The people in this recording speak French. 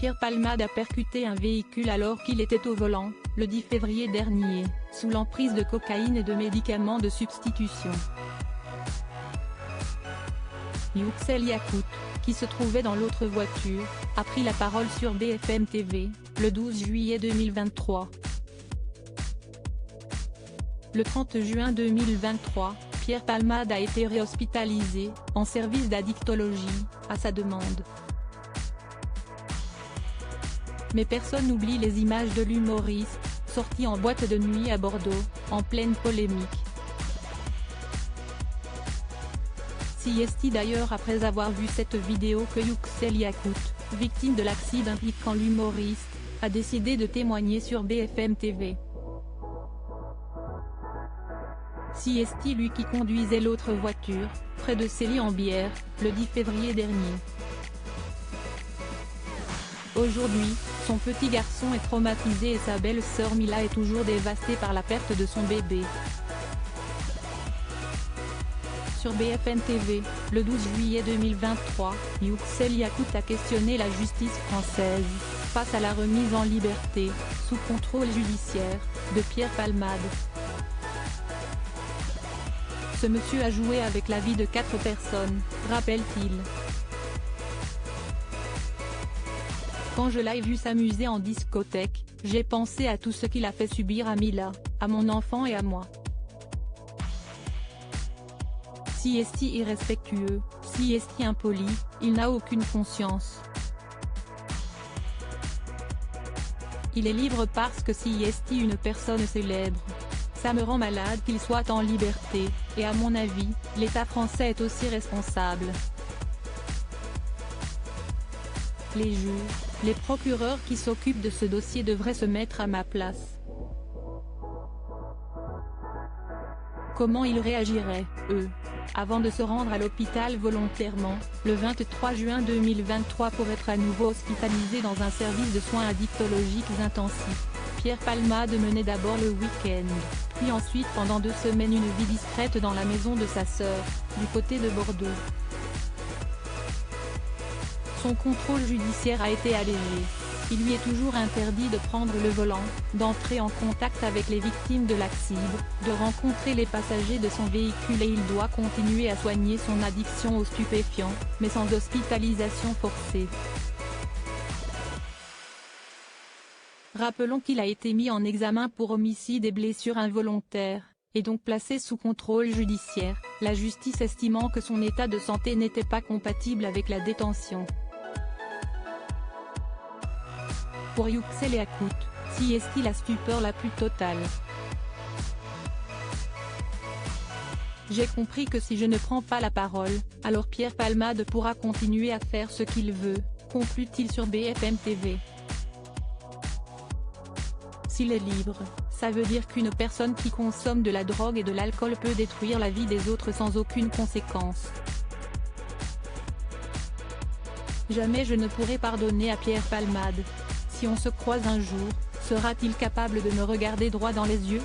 Pierre Palmade a percuté un véhicule alors qu'il était au volant, le 10 février dernier, sous l'emprise de cocaïne et de médicaments de substitution. Yüksel Yakut, qui se trouvait dans l'autre voiture, a pris la parole sur BFM TV, le 12 juillet 2023. Le 30 juin 2023, Pierre Palmade a été réhospitalisé, en service d'addictologie, à sa demande. Mais personne n'oublie les images de l'humoriste, sorti en boîte de nuit à Bordeaux, en pleine polémique. C'est d'ailleurs après avoir vu cette vidéo que Yüksel Yakut, victime de l'accident impliquant l'humoriste, a décidé de témoigner sur BFM TV. C'est lui qui conduisait l'autre voiture, près de Célie-en-Bière, le 10 février dernier. Aujourd'hui, son petit garçon est traumatisé et sa belle-sœur Mila est toujours dévastée par la perte de son bébé. Sur BFM TV, le 12 juillet 2023, Yüksel Yakut a questionné la justice française, face à la remise en liberté, sous contrôle judiciaire, de Pierre Palmade. Ce monsieur a joué avec la vie de 4 personnes, rappelle-t-il. Quand je l'ai vu s'amuser en discothèque, j'ai pensé à tout ce qu'il a fait subir à Mila, à mon enfant et à moi. Si irrespectueux, si impoli, il n'a aucune conscience. Il est libre parce que si une personne célèbre. Ça me rend malade qu'il soit en liberté, et à mon avis, l'État français est aussi responsable. Les juges, les procureurs qui s'occupent de ce dossier devraient se mettre à ma place. Comment ils réagiraient, eux, avant de se rendre à l'hôpital volontairement, le 23 juin 2023 pour être à nouveau hospitalisé dans un service de soins addictologiques intensifs. Pierre Palmade menait d'abord le week-end, puis ensuite pendant 2 semaines une vie discrète dans la maison de sa sœur, du côté de Bordeaux. Son contrôle judiciaire a été allégé. Il lui est toujours interdit de prendre le volant, d'entrer en contact avec les victimes de l'accident, de rencontrer les passagers de son véhicule et il doit continuer à soigner son addiction aux stupéfiants, mais sans hospitalisation forcée. Rappelons qu'il a été mis en examen pour homicide et blessures involontaires, et donc placé sous contrôle judiciaire, la justice estimant que son état de santé n'était pas compatible avec la détention. Pour Yüksel Yakut, c'est la stupeur la plus totale. J'ai compris que si je ne prends pas la parole, alors Pierre Palmade pourra continuer à faire ce qu'il veut, conclut-il sur BFM TV. S'il est libre, ça veut dire qu'une personne qui consomme de la drogue et de l'alcool peut détruire la vie des autres sans aucune conséquence. Jamais je ne pourrai pardonner à Pierre Palmade. Si on se croise un jour, sera-t-il capable de me regarder droit dans les yeux ?